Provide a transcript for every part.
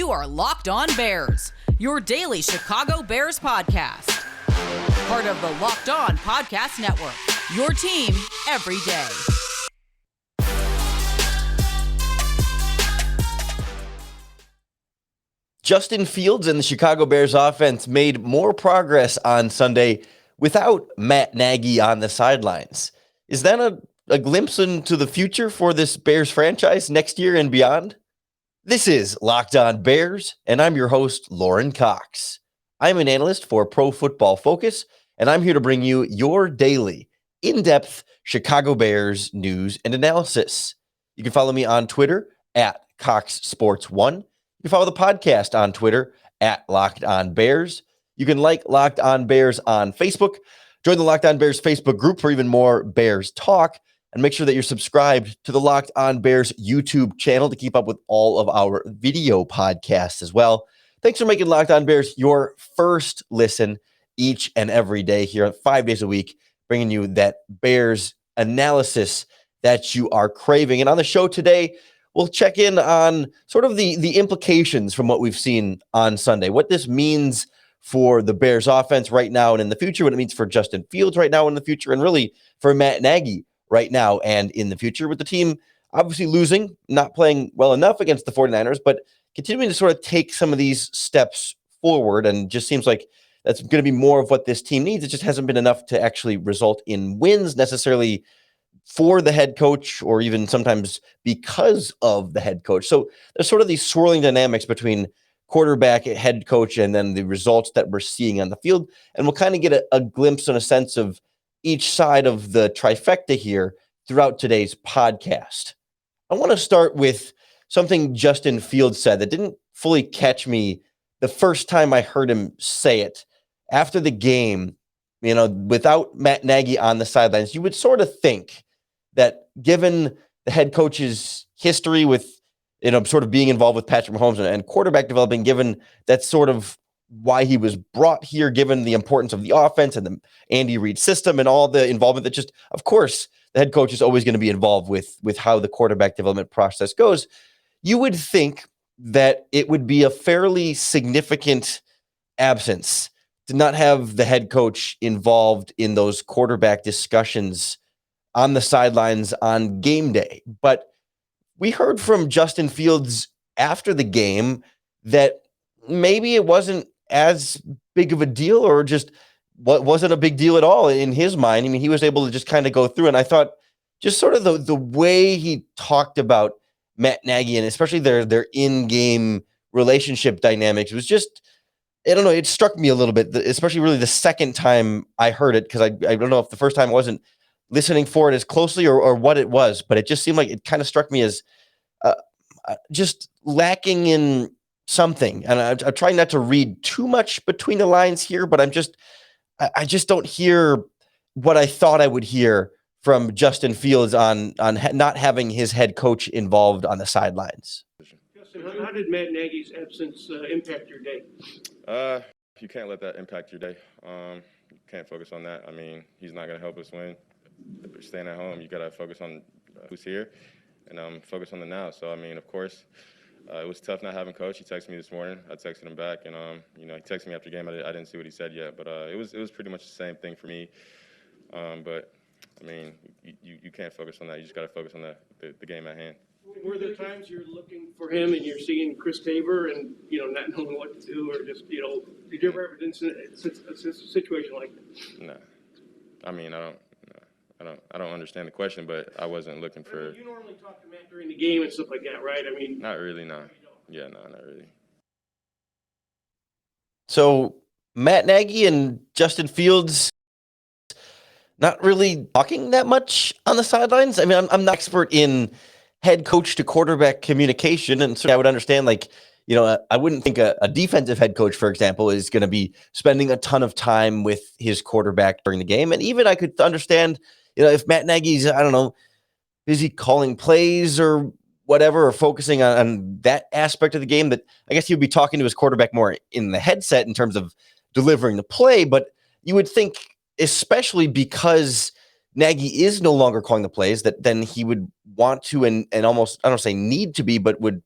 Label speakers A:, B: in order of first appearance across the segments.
A: You are Locked On Bears, your daily Chicago Bears podcast. Part of the Locked On Podcast Network, your team every day.
B: Justin Fields and the Chicago Bears offense made more progress on Sunday without Matt Nagy on the sidelines. Is that a glimpse into the future for this Bears franchise next year and beyond? This is Locked On Bears, and I'm your host, Lauren Cox. I'm an analyst for Pro Football Focus, and I'm here to bring you your daily, in-depth Chicago Bears news and analysis. You can follow me on Twitter at CoxSports1. You can follow the podcast on Twitter at Locked On Bears. You can like Locked On Bears on Facebook. Join the Locked On Bears Facebook group for even more Bears talk. And make sure that you're subscribed to the Locked On Bears YouTube channel to keep up with all of our video podcasts as well. Thanks for making Locked On Bears your first listen each and every day here 5 days a week, bringing you that Bears analysis that you are craving. And on the show today, we'll check in on sort of the implications from what we've seen on Sunday, what this means for the Bears offense right now and in the future, what it means for Justin Fields right now and in the future, and really for Matt Nagy right now and in the future, with the team obviously losing, not playing well enough against the 49ers, but continuing to sort of take some of these steps forward. And just seems like that's going to be more of what this team needs. It just hasn't been enough to actually result in wins necessarily for the head coach, or even sometimes because of the head coach. So there's sort of these swirling dynamics between quarterback, head coach, and then the results that we're seeing on the field. And we'll kind of get a glimpse and a sense of each side of the trifecta here throughout today's podcast. I want to start with something Justin Fields said that didn't fully catch me the first time I heard him say it. After the game, you know, without Matt Nagy on the sidelines, you would sort of think that given the head coach's history with, you know, sort of being involved with Patrick Mahomes and quarterback developing, given that's sort of why he was brought here, given the importance of the offense and the Andy Reid system and all the involvement that just, of course, the head coach is always going to be involved with how the quarterback development process goes. You would think that it would be a fairly significant absence to not have the head coach involved in those quarterback discussions on the sidelines on game day. But we heard from Justin Fields after the game that maybe it wasn't as big of a deal, or just what wasn't a big deal at all in his mind. I mean, he was able to just kind of go through, and I thought just sort of the way he talked about Matt Nagy and especially their in-game relationship dynamics was just, I don't know, it struck me a little bit, especially really the second time I heard it, because I don't know if the first time I wasn't listening for it as closely or what it was, but it just seemed like it kind of struck me as just lacking in something. And I'm trying not to read too much between the lines here, but I just don't hear what I thought I would hear from Justin Fields on not having his head coach involved on the sidelines.
C: Justin, how did Matt Nagy's absence impact your day?
D: You can't let that impact your day. You can't focus on that. I mean, he's not going to help us win. If you're staying at home, you got to focus on who's here and focus on the now. So, I mean, of course, it was tough not having coach. He texted me this morning. I texted him back, and you know, he texted me after the game. I didn't see what he said yet, but it was pretty much the same thing for me. But I mean, you can't focus on that. You just got to focus on the game at hand.
C: Were there times you're looking for him and you're seeing Chris Tabor and, you know, not knowing what to do, or just, you know, did you ever have a situation like that?
D: No. I mean, I don't understand the question, but I wasn't looking for.
C: You normally talk to Matt during the game and stuff like that, right? I mean,
D: not really, no. Yeah, no, not really.
B: So Matt Nagy and Justin Fields not really talking that much on the sidelines. I mean, I'm not expert in head coach to quarterback communication, and so I would understand, like, you know, I wouldn't think a defensive head coach, for example, is going to be spending a ton of time with his quarterback during the game. And even I could understand, you know, if Matt Nagy's, I don't know, busy calling plays or whatever, or focusing on that aspect of the game, that I guess he would be talking to his quarterback more in the headset in terms of delivering the play. But you would think, especially because Nagy is no longer calling the plays, that then he would want to and almost, I don't say need to be, but would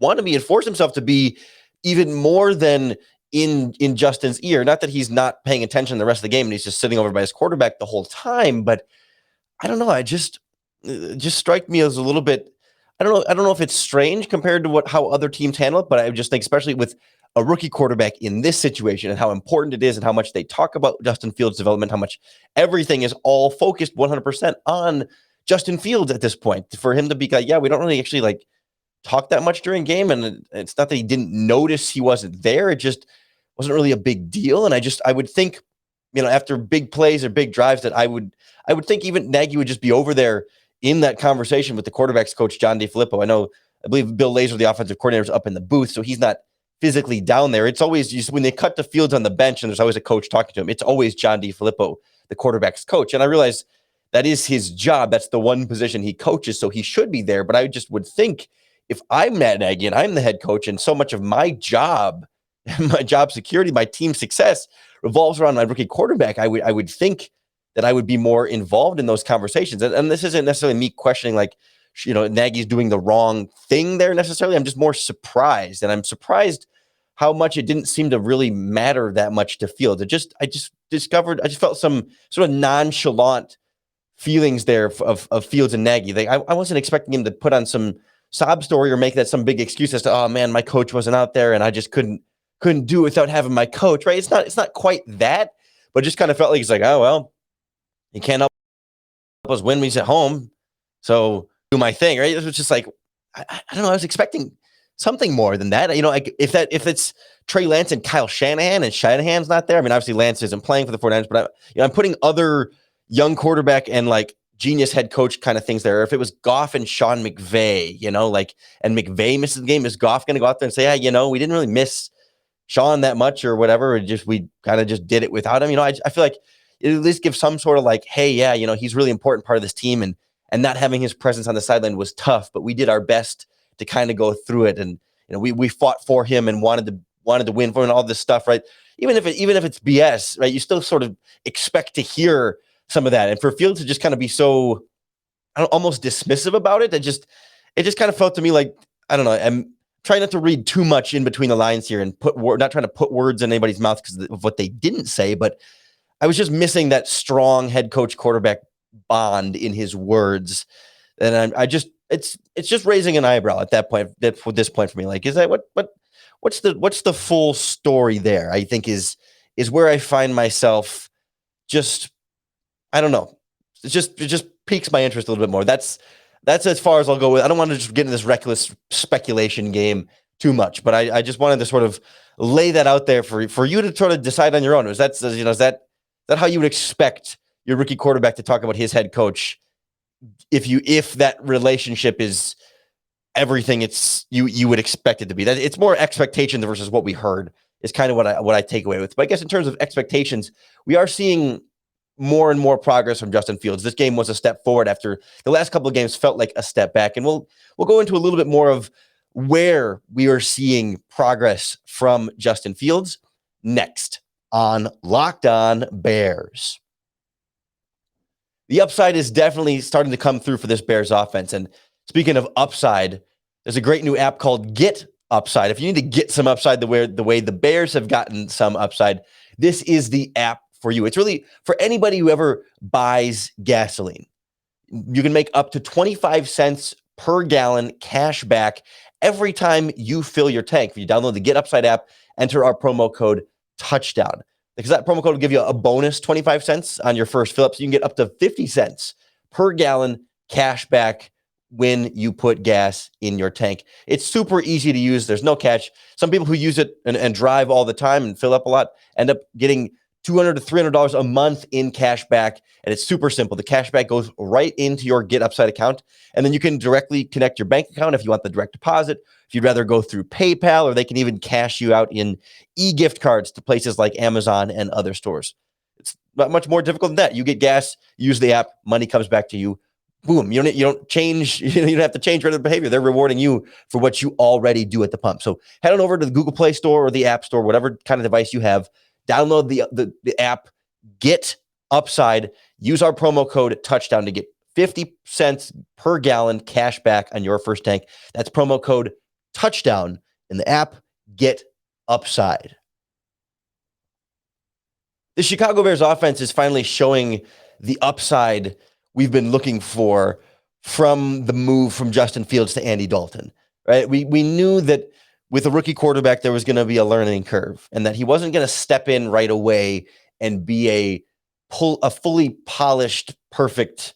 B: want to be and force himself to be even more than in Justin's ear. Not that he's not paying attention the rest of the game and he's just sitting over by his quarterback the whole time, but I don't know. It just strike me as a little bit. I don't know if it's strange compared to how other teams handle it, but I just think, especially with a rookie quarterback in this situation and how important it is and how much they talk about Justin Fields' development, how much everything is all focused 100% on Justin Fields at this point. For him to be like, yeah, we don't really actually like talk that much during game, and it's not that he didn't notice he wasn't there. It just wasn't really a big deal. And I would think, after big plays or big drives, that I would think even Nagy would just be over there in that conversation with the quarterback's coach, John DeFilippo. I believe Bill Lazor, the offensive coordinator, is up in the booth, so he's not physically down there. It's always just when they cut the Fields on the bench and there's always a coach talking to him, it's always John DeFilippo, the quarterback's coach. And I realize that is his job. That's the one position he coaches, so he should be there. But I just would think, if I'm Matt Nagy and I'm the head coach and so much of my job, my job security, my team success revolves around my rookie quarterback, I would think that I would be more involved in those conversations. And this isn't necessarily me questioning Nagy's doing the wrong thing there necessarily. I'm just more surprised. And I'm surprised how much it didn't seem to really matter that much to Fields. I just felt some sort of nonchalant feelings there of Fields and Nagy. I wasn't expecting him to put on some sob story or make that some big excuse as to, oh man, my coach wasn't out there and I just couldn't do it without having my coach, right? It's not quite that, but it just kind of felt like he's like, oh, well, he can't help us win when he's at home, so do my thing, right? It was just like, I don't know. I was expecting something more than that. If it's Trey Lance and Kyle Shanahan and Shanahan's not there. I mean, obviously Lance isn't playing for the 49ers, but I'm putting other young quarterback and like genius head coach kind of things there. Or if it was Goff and Sean McVay, and McVay misses the game, is Goff going to go out there and say, yeah, we didn't really miss Sean that much or whatever. We kind of just did it without him. I feel like it at least gives some sort of like, hey, yeah, he's really important part of this team, and not having his presence on the sideline was tough, but we did our best to kind of go through it. And, we fought for him and wanted to win for him and all this stuff, right? Even if it's BS, right? You still sort of expect to hear some of that. And for Fields to just kind of be so almost dismissive about it, it just kind of felt to me like, I don't know. I'm trying not to read too much in between the lines here and not trying to put words in anybody's mouth because of what they didn't say, but I was just missing that strong head coach quarterback bond in his words. And it's just raising an eyebrow at that point, at this point for me. Like, is that what's the full story there? I think is where I find myself just, I don't know. It just piques my interest a little bit more. That's as far as I'll go with. I don't want to just get into this reckless speculation game too much, but I just wanted to sort of lay that out there for you to sort of decide on your own. Is that how you would expect your rookie quarterback to talk about his head coach if that relationship is everything you would expect it to be? That it's more expectations versus what we heard is kind of what I take away with. But I guess in terms of expectations, we are seeing more and more progress from Justin Fields. This game was a step forward after the last couple of games felt like a step back. And we'll go into a little bit more of where we are seeing progress from Justin Fields next on Locked On Bears. The upside is definitely starting to come through for this Bears offense. And speaking of upside, there's a great new app called Getupside. If you need to get some upside the way the Bears have gotten some upside, this is the app for you. It's really for anybody who ever buys gasoline. You can make up to 25 cents per gallon cash back every time you fill your tank. If you download the Getupside app, enter our promo code touchdown, because that promo code will give you a bonus 25 cents on your first fill up. So you can get up to 50 cents per gallon cash back when you put gas in your tank. It's super easy to use. There's no catch. Some people who use it and drive all the time and fill up a lot end up getting $200 to $300 a month in cash back. And it's super simple. The cash back goes right into your Getupside account. And then you can directly connect your bank account if you want the direct deposit. If you'd rather go through PayPal, or they can even cash you out in e-gift cards to places like Amazon and other stores. It's not much more difficult than that. You get gas, use the app, money comes back to you. Boom. You don't change. You don't have to change regular behavior. They're rewarding you for what you already do at the pump. So head on over to the Google Play Store or the App Store, whatever kind of device you have. Download the app, Getupside. Use our promo code touchdown to get 50 cents per gallon cash back on your first tank. That's promo code touchdown in the app Getupside. The Chicago Bears offense is finally showing the upside we've been looking for from the move from Justin Fields to Andy Dalton, right? We knew that with a rookie quarterback, there was going to be a learning curve and that he wasn't going to step in right away and be a fully polished, perfect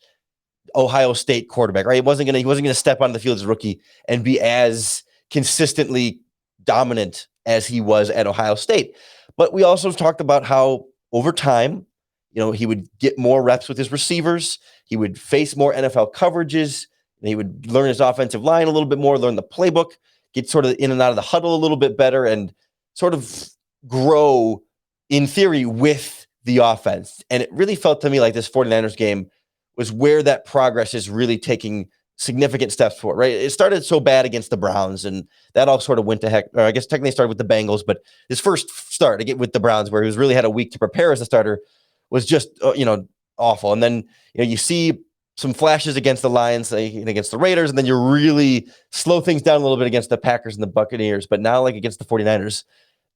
B: Ohio State quarterback, right? He wasn't going to step onto the field as a rookie and be as consistently dominant as he was at Ohio State. But we also talked about how over time, he would get more reps with his receivers. He would face more NFL coverages. And he would learn his offensive line a little bit more, learn the playbook, get sort of in and out of the huddle a little bit better, and sort of grow, in theory, with the offense. And it really felt to me like this 49ers game was where that progress is really taking significant steps forward, right? It started so bad against the Browns, and that all sort of went to heck. Or I guess technically started with the Bengals, but his first start again with the Browns, where he was really had a week to prepare as a starter, was just awful. And then you see some flashes against the Lions and against the Raiders, and then you really slow things down a little bit against the Packers and the Buccaneers. But now, like against the 49ers,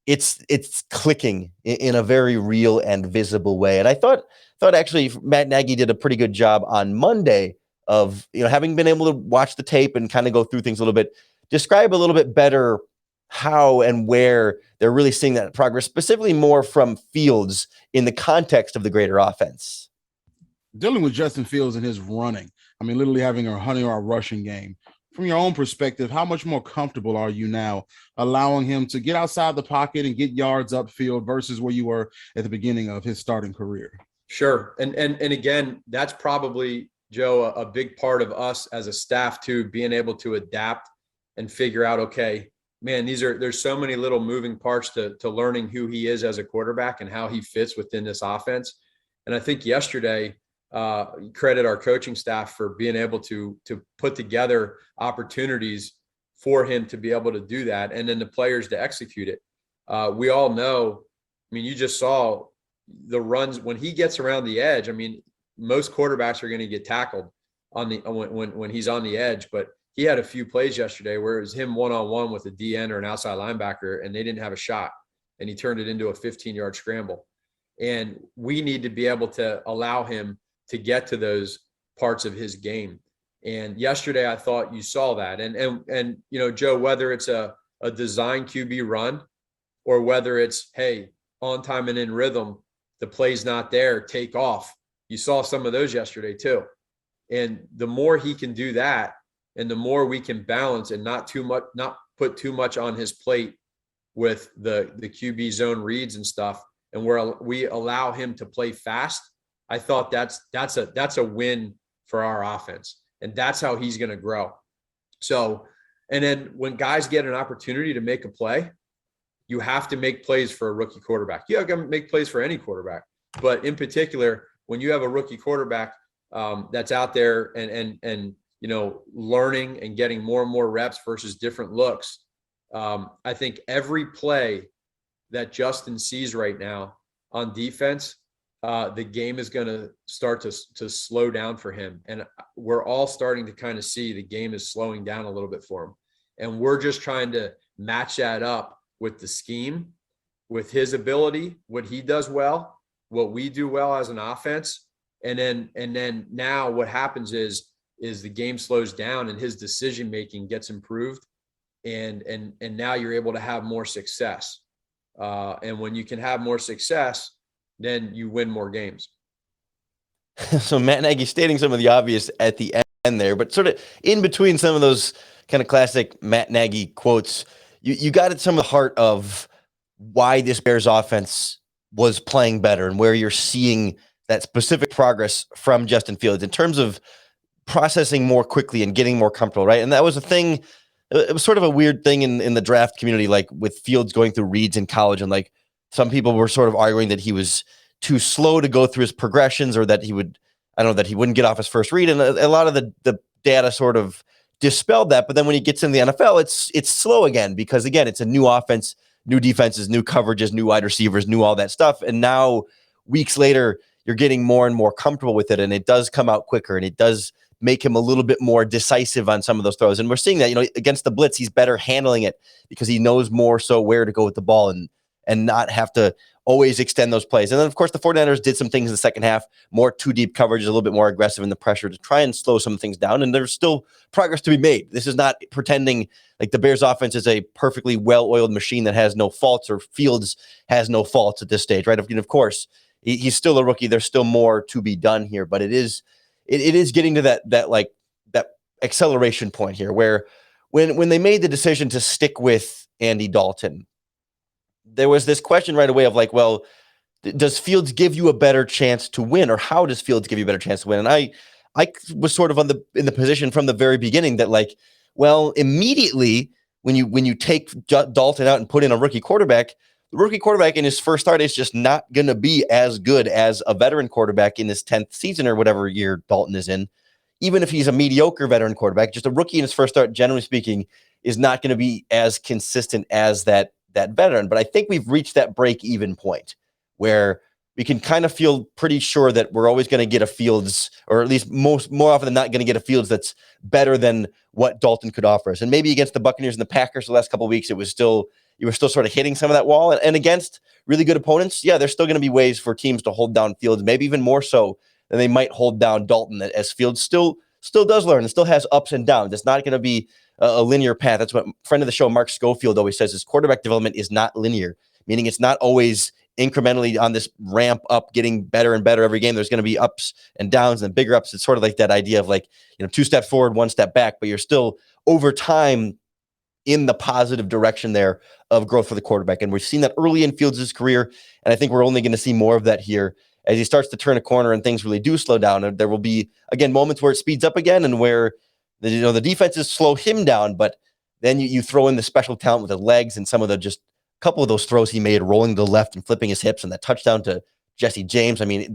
B: it's clicking in a very real and visible way. And I thought actually Matt Nagy did a pretty good job on Monday of having been able to watch the tape and kind of go through things a little bit, describe a little bit better how and where they're really seeing that progress, specifically more from Fields in the context of the greater offense.
E: Dealing with Justin Fields and his running, literally having a hunting or a rushing game. From your own perspective, how much more comfortable are you now allowing him to get outside the pocket and get yards upfield versus where you were at the beginning of his starting career?
F: Sure. And again, that's probably, Joe, a big part of us as a staff too, being able to adapt and figure out, okay, man, there's so many little moving parts to learning who he is as a quarterback and how he fits within this offense. And I think yesterday, credit our coaching staff for being able to put together opportunities for him to be able to do that, and then the players to execute it. We all know, you just saw the runs when he gets around the edge. Most quarterbacks are going to get tackled when he's on the edge, but he had a few plays yesterday where it was him one-on-one with a DN or an outside linebacker, and they didn't have a shot, and he turned it into a 15-yard scramble. And we need to be able to allow him to get to those parts of his game. And yesterday, I thought you saw that. And Joe, whether it's a design QB run or whether it's, hey, on time and in rhythm, the play's not there, take off. You saw some of those yesterday too. And the more he can do that, and the more we can balance and not put too much on his plate with the QB zone reads and stuff, and where we allow him to play fast, I thought that's a win for our offense, and that's how he's going to grow. So, and then when guys get an opportunity to make a play, you have to make plays for a rookie quarterback. You have to make plays for any quarterback, but in particular, when you have a rookie quarterback that's out there and learning and getting more and more reps versus different looks, I think every play that Justin sees right now on defense, the game is going to start to slow down for him. And we're all starting to kind of see the game is slowing down a little bit for him. And we're just trying to match that up with the scheme, with his ability, what he does well, what we do well as an offense. And then now what happens is the game slows down and his decision-making gets improved. And now you're able to have more success. And when you can have more success, then you win more games.
B: So Matt Nagy stating some of the obvious at the end there, but sort of in between some of those kind of classic Matt Nagy quotes, you got at some of the heart of why this Bears offense was playing better and where you're seeing that specific progress from Justin Fields in terms of processing more quickly and getting more comfortable, right? And that was a thing. It was sort of a weird thing in the draft community, like with Fields going through reads in college, and like some people were sort of arguing that he was too slow to go through his progressions, or that he wouldn't get off his first read. And a lot of the data sort of dispelled that. But then when he gets in the NFL, it's slow again, because again, it's a new offense, new defenses, new coverages, new wide receivers, new all that stuff. And now weeks later, you're getting more and more comfortable with it, and it does come out quicker, and it does make him a little bit more decisive on some of those throws. And we're seeing that, against the blitz, he's better handling it because he knows more so where to go with the ball and not have to always extend those plays. And then, of course, the 49ers did some things in the second half, more two deep coverage, a little bit more aggressive in the pressure to try and slow some things down. And there's still progress to be made. This is not pretending like the Bears offense is a perfectly well-oiled machine that has no faults, or Fields has no faults at this stage, right? Of course, he's still a rookie. There's still more to be done here, but it is getting to that acceleration point here where when they made the decision to stick with Andy Dalton, there was this question right away of like, well, does Fields give you a better chance to win, or how does Fields give you a better chance to win? And I was sort of in the position from the very beginning that, like, well, immediately when you take Dalton out and put in a rookie quarterback, the rookie quarterback in his first start is just not going to be as good as a veteran quarterback in his 10th season or whatever year Dalton is in. Even if he's a mediocre veteran quarterback, just a rookie in his first start, generally speaking, is not going to be as consistent as that veteran. But I think we've reached that break-even point where we can kind of feel pretty sure that we're always going to get a Fields, or at least more often than not going to get a Fields that's better than what Dalton could offer us. And maybe against the Buccaneers and the Packers the last couple of weeks, you were still sort of hitting some of that wall. And against really good opponents, yeah, there's still going to be ways for teams to hold down Fields, maybe even more so than they might hold down Dalton, as Fields still does learn and still has ups and downs. It's not going to be a linear path. That's what friend of the show, Mark Schofield, always says, is quarterback development is not linear, meaning it's not always incrementally on this ramp up, getting better and better every game. There's going to be ups and downs and bigger ups. It's sort of like that idea of like, 2 steps forward, 1 step back, but you're still over time in the positive direction there of growth for the quarterback. And we've seen that early in Fields' career. And I think we're only going to see more of that here as he starts to turn a corner and things really do slow down. And there will be, again, moments where it speeds up again and where the defenses slow him down, but then you throw in the special talent with the legs and some of the just couple of those throws he made, rolling to the left and flipping his hips, and that touchdown to Jesse James. I mean,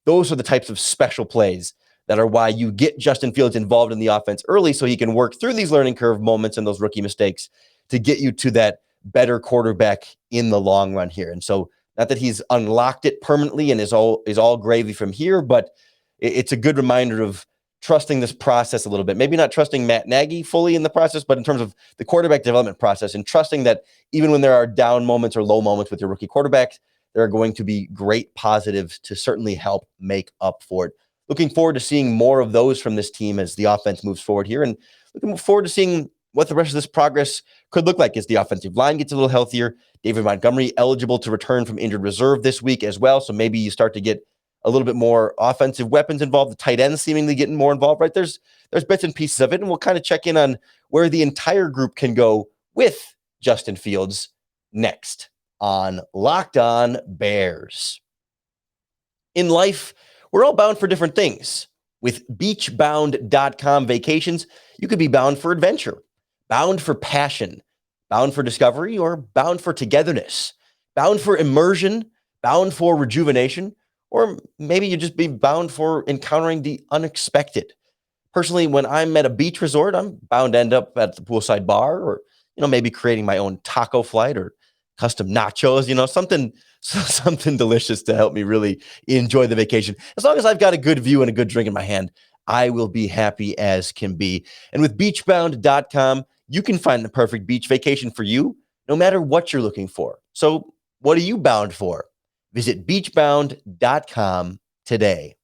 B: those are the types of special plays that are why you get Justin Fields involved in the offense early, so he can work through these learning curve moments and those rookie mistakes to get you to that better quarterback in the long run here. And so, not that he's unlocked it permanently and is all gravy from here, but it's a good reminder of trusting this process a little bit. Maybe not trusting Matt Nagy fully in the process, but in terms of the quarterback development process, and trusting that even when there are down moments or low moments with your rookie quarterback, there are going to be great positives to certainly help make up for it. Looking forward to seeing more of those from this team as the offense moves forward here, and looking forward to seeing what the rest of this progress could look like as the offensive line gets a little healthier. David Montgomery eligible to return from injured reserve this week as well, so maybe you start to get a little bit more offensive weapons involved. The tight ends seemingly getting more involved, right? There's bits and pieces of it, and we'll kind of check in on where the entire group can go with Justin Fields next on Locked On Bears. In life, we're all bound for different things. With beachbound.com vacations, you could be bound for adventure, bound for passion, bound for discovery, or bound for togetherness, bound for immersion, bound for rejuvenation, or maybe you just be bound for encountering the unexpected. Personally, when I'm at a beach resort, I'm bound to end up at the poolside bar, or maybe creating my own taco flight or custom nachos, something delicious to help me really enjoy the vacation. As long as I've got a good view and a good drink in my hand, I will be happy as can be. And with beachbound.com, you can find the perfect beach vacation for you, no matter what you're looking for. So what are you bound for? Visit beachbound.com today.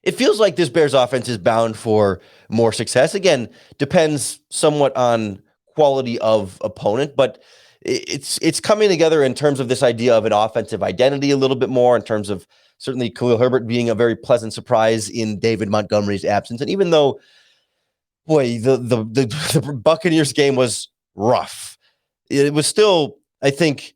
B: It feels like this Bears offense is bound for more success. Again, depends somewhat on quality of opponent, but it's coming together in terms of this idea of an offensive identity a little bit more, in terms of certainly Khalil Herbert being a very pleasant surprise in David Montgomery's absence. And even though, boy, the Buccaneers game was rough, it was still, I think,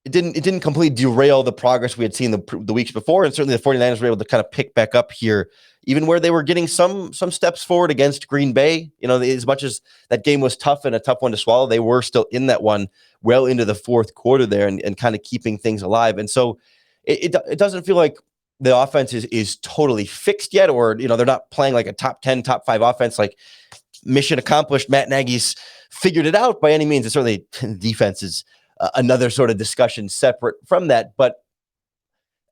B: it didn't completely derail the progress we had seen the weeks before, and certainly the 49ers were able to kind of pick back up here, even where they were getting some steps forward against Green Bay. As much as that game was tough and a tough one to swallow, they were still in that one well into the fourth quarter there and kind of keeping things alive. And so it doesn't feel like the offense is totally fixed yet, or they're not playing like a top 10, top 5 offense, like mission accomplished, Matt Nagy's figured it out by any means. And certainly defense is another sort of discussion separate from that. But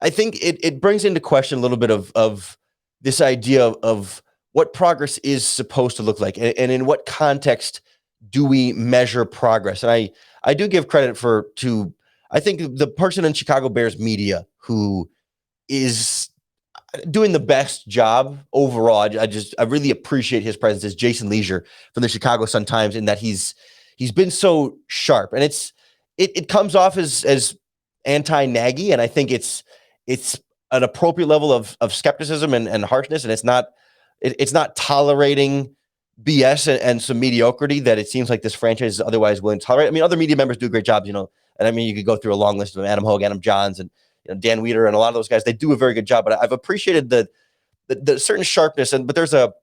B: I think it brings into question a little bit of this idea of what progress is supposed to look like, and in what context do we measure progress. And I do give credit to I think the person in Chicago Bears media who is doing the best job overall. I really appreciate his presence is Jason Leisure from the Chicago Sun-Times, in that he's been so sharp, and it comes off as anti-Nagy, and I think it's an appropriate level of skepticism and harshness, and it's not tolerating BS and some mediocrity that it seems like this franchise is otherwise willing to tolerate. I mean, other media members do great jobs, and I mean, you could go through a long list of them: Adam Hogue, Adam Johns, and Dan Weeder, and a lot of those guys. They do a very good job, but I've appreciated the certain sharpness, but there's a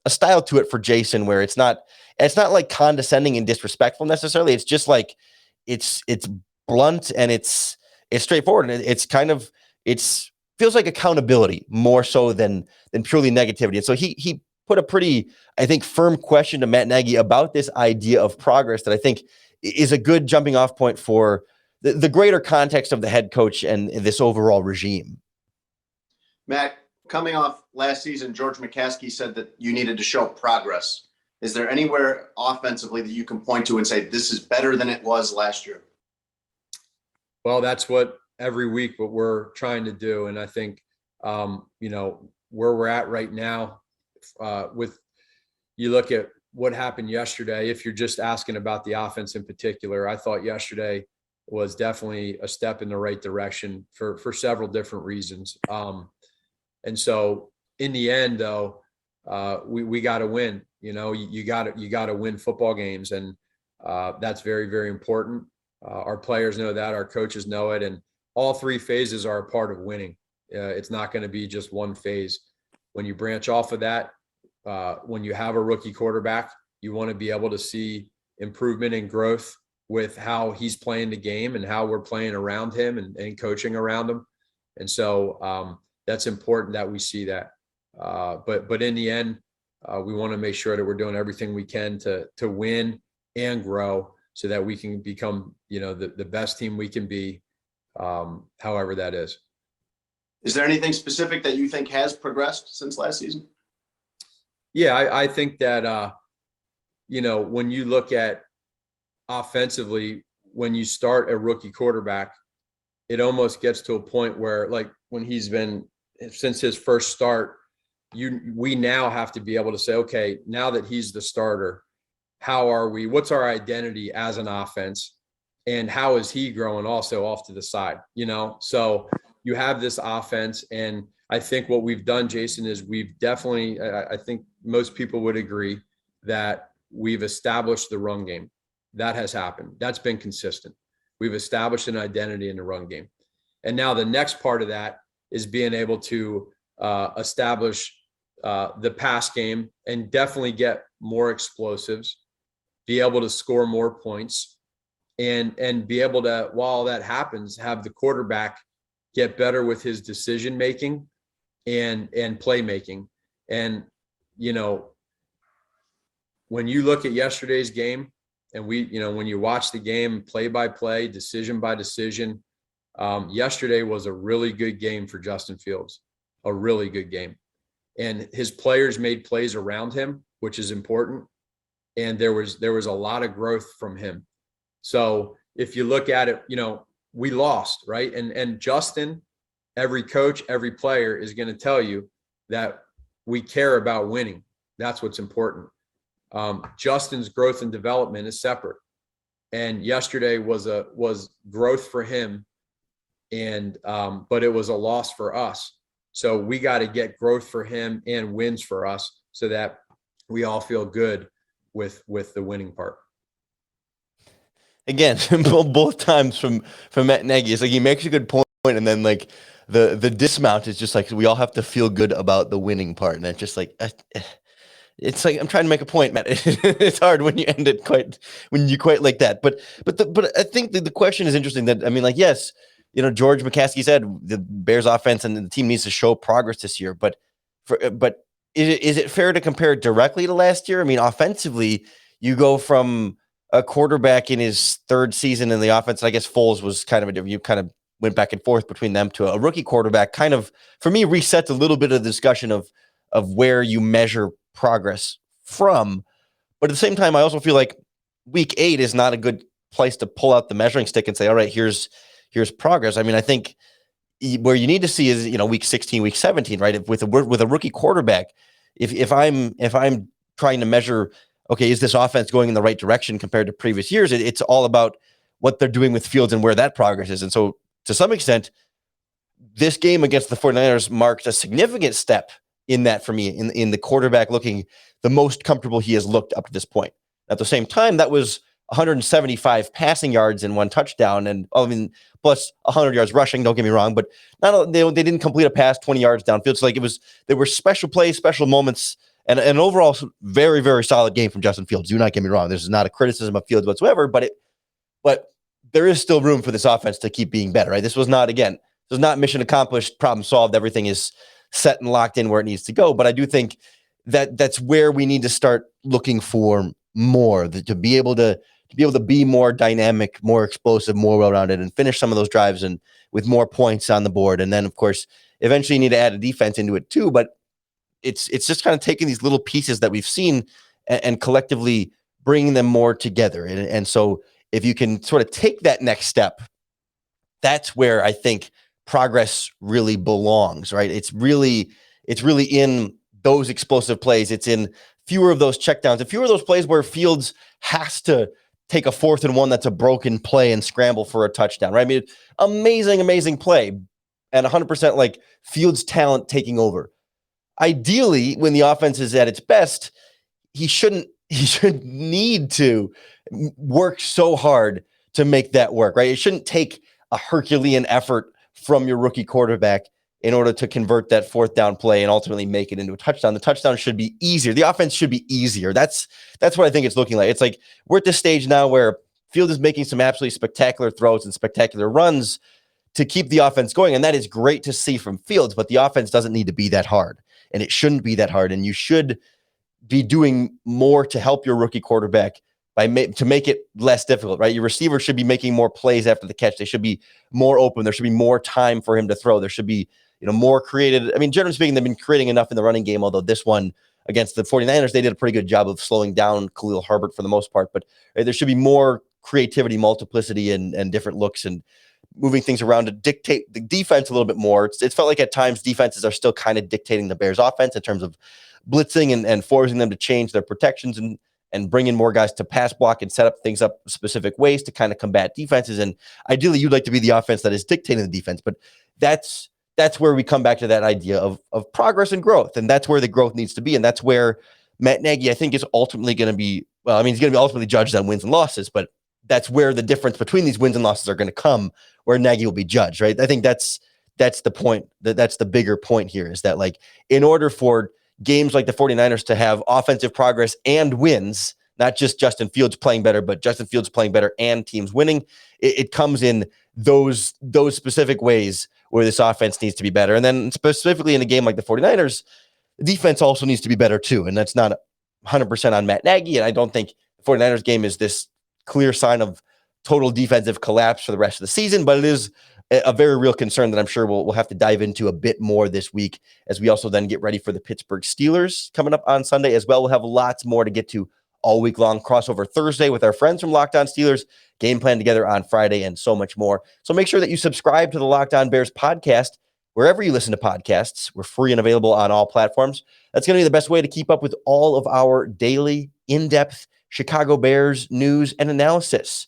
B: style to it for Jason where it's not like condescending and disrespectful necessarily. It's just like it's blunt and it's straightforward, and it's feels like accountability more so than purely negativity. And so he put a pretty, I think, firm question to Matt Nagy about this idea of progress that I think is a good jumping off point for the greater context of the head coach and this overall regime.
G: Matt, coming off last season, George McCaskey said that you needed to show progress. Is there anywhere offensively that you can point to and say this is better than it was last year?
F: Well, that's what every week what we're trying to do. And I think, where we're at right now, with you look at what happened yesterday, if you're just asking about the offense in particular, I thought yesterday was definitely a step in the right direction for several different reasons. And so in the end, though, we got to win. You got to win football games, and that's very, very important. Our players know that, our coaches know it, and all three phases are a part of winning. It's not going to be just one phase. When you branch off of that, when you have a rookie quarterback, you want to be able to see improvement and growth with how he's playing the game and how we're playing around him and coaching around him. And so that's important that we see that. But in the end, we want to make sure that we're doing everything we can to win and grow so that we can become, the best team we can be, however that is.
G: Is there anything specific that you think has progressed since last season?
F: Yeah, I think that, when you look at offensively, when you start a rookie quarterback, it almost gets to a point where, like, when he's been since his first start, we now have to be able to say, okay, now that he's the starter, what's our identity as an offense, and how is he growing also off to the side, so you have this offense. And I think what we've done, Jason, is we've definitely, I think most people would agree that we've established the run game. That has happened. That's been consistent. We've established an identity in the run game. And now the next part of that is being able to establish the pass game and definitely get more explosives, be able to score more points, and be able to, while that happens, have the quarterback get better with his decision making and playmaking. And when you look at yesterday's game, and when you watch the game play by play, decision by decision, yesterday was a really good game for Justin Fields, a really good game. And his players made plays around him, which is important. And there was a lot of growth from him. So if you look at it, we lost, right? And Justin, every coach, every player is going to tell you that we care about winning. That's what's important. Justin's growth and development is separate. And yesterday was growth for him, and but it was a loss for us. So we got to get growth for him and wins for us so that we all feel good with the winning part.
B: Again, both times from Matt Nagy, it's like he makes a good point, and then like the dismount is just like we all have to feel good about the winning part, and it's just like it's like I'm trying to make a point, Matt. It's hard when you end it when you quite like that. But I think the question is interesting. That I mean, like, yes, George McCaskey said the Bears offense and the team needs to show progress this year, but is it fair to compare it directly to last year? I mean, offensively, you go from a quarterback in his third season in the offense. I guess Foles was kind of you kind of went back and forth between them to a rookie quarterback kind of, for me, resets a little bit of the discussion of where you measure progress from. But at the same time, I also feel like week 8 is not a good place to pull out the measuring stick and say, all right, here's progress. I mean, I think where you need to see is, week 16, week 17, right? With a rookie quarterback, if I'm trying to measure, okay, is this offense going in the right direction compared to previous years? It's all about what they're doing with Fields and where that progress is. And so to some extent, this game against the 49ers marked a significant step in that for me, in the quarterback looking the most comfortable he has looked up to this point. At the same time, that was 175 passing yards and 1 touchdown, and plus 100 yards rushing. Don't get me wrong, but they didn't complete a pass 20 yards downfield. So there were special plays, special moments, and an overall very, very solid game from Justin Fields. Do not get me wrong. This is not a criticism of Fields whatsoever, but there is still room for this offense to keep being better. Right? This was not mission accomplished, problem solved. Everything is set and locked in where it needs to go. But I do think that's where we need to start looking for more, to be able to be more dynamic, more explosive, more well-rounded, and finish some of those drives and with more points on the board. And then, of course, eventually you need to add a defense into it too. But it's just kind of taking these little pieces that we've seen and collectively bringing them more together. And so if you can sort of take that next step, that's where I think progress really belongs, right? It's really in those explosive plays. It's in fewer of those checkdowns, and fewer of those plays where Fields has to take a 4th and 1 that's a broken play and scramble for a touchdown, right? I mean, amazing play and 100% like Fields' talent taking over. Ideally, when the offense is at its best, he shouldn't need to work so hard to make that work, right? It shouldn't take a Herculean effort from your rookie quarterback in order to convert that 4th down play and ultimately make it into a touchdown. The touchdown should be easier. The offense should be easier. That's what I think it's looking like. It's like we're at this stage now where Field is making some absolutely spectacular throws and spectacular runs to keep the offense going. And that is great to see from Fields, but the offense doesn't need to be that hard. And it shouldn't be that hard. And you should be doing more to help your rookie quarterback to make it less difficult, right? Your receiver should be making more plays after the catch. They should be more open. There should be more time for him to throw. There should be, more created. I mean, generally speaking, they've been creating enough in the running game, although this one against the 49ers, they did a pretty good job of slowing down Khalil Herbert for the most part. But there should be more creativity, multiplicity, and different looks and moving things around to dictate the defense a little bit more. It's felt like at times defenses are still kind of dictating the Bears offense in terms of blitzing and forcing them to change their protections and bring in more guys to pass block and set up things up specific ways to kind of combat defenses. And ideally, you'd like to be the offense that is dictating the defense. But that's where we come back to that idea of progress and growth. And that's where the growth needs to be. And that's where Matt Nagy, I think, is ultimately going to be, he's going to be ultimately judged on wins and losses, but that's where the difference between these wins and losses are going to come, where Nagy will be judged, right? I think that's the point. That's the bigger point here, is that, like, in order for games like the 49ers to have offensive progress and wins, not just Justin Fields playing better, but Justin Fields playing better and teams winning, it comes in those specific ways where this offense needs to be better. And then specifically in a game like the 49ers, the defense also needs to be better too. And that's not 100% on Matt Nagy. And I don't think the 49ers game is this clear sign of total defensive collapse for the rest of the season, but it is a very real concern that I'm sure we'll have to dive into a bit more this week, as we also then get ready for the Pittsburgh Steelers coming up on Sunday as well. We'll have lots more to get to all week long. Crossover Thursday with our friends from Locked On Steelers, game plan together on Friday, and so much more. So make sure that you subscribe to the Locked On Bears podcast wherever you listen to podcasts. We're free and available on all platforms. That's going to be the best way to keep up with all of our daily, in-depth Chicago Bears news and analysis.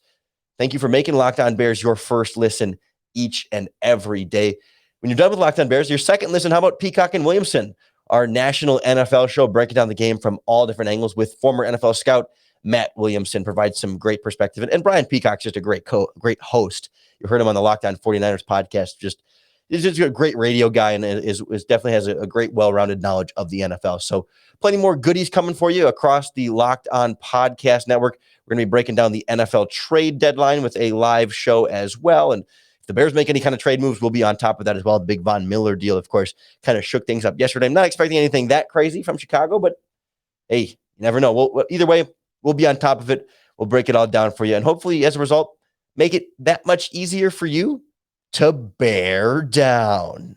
B: Thank you for making Locked On Bears your first listen each and every day. When you're done with Locked On Bears, your second listen, how about Peacock and Williamson, our national NFL show, breaking down the game from all different angles with former NFL scout Matt Williamson. Provides some great perspective. And Brian Peacock's just a great host. You heard him on the Locked On 49ers podcast. He's just a great radio guy and is definitely has a great, well-rounded knowledge of the NFL. So plenty more goodies coming for you across the Locked On Podcast Network. We're going to be breaking down the NFL trade deadline with a live show as well. And if the Bears make any kind of trade moves, we'll be on top of that as well. The big Von Miller deal, of course, kind of shook things up yesterday. I'm not expecting anything that crazy from Chicago, but hey, you never know. Either way, we'll be on top of it. We'll break it all down for you. And hopefully, as a result, make it that much easier for you to bear down.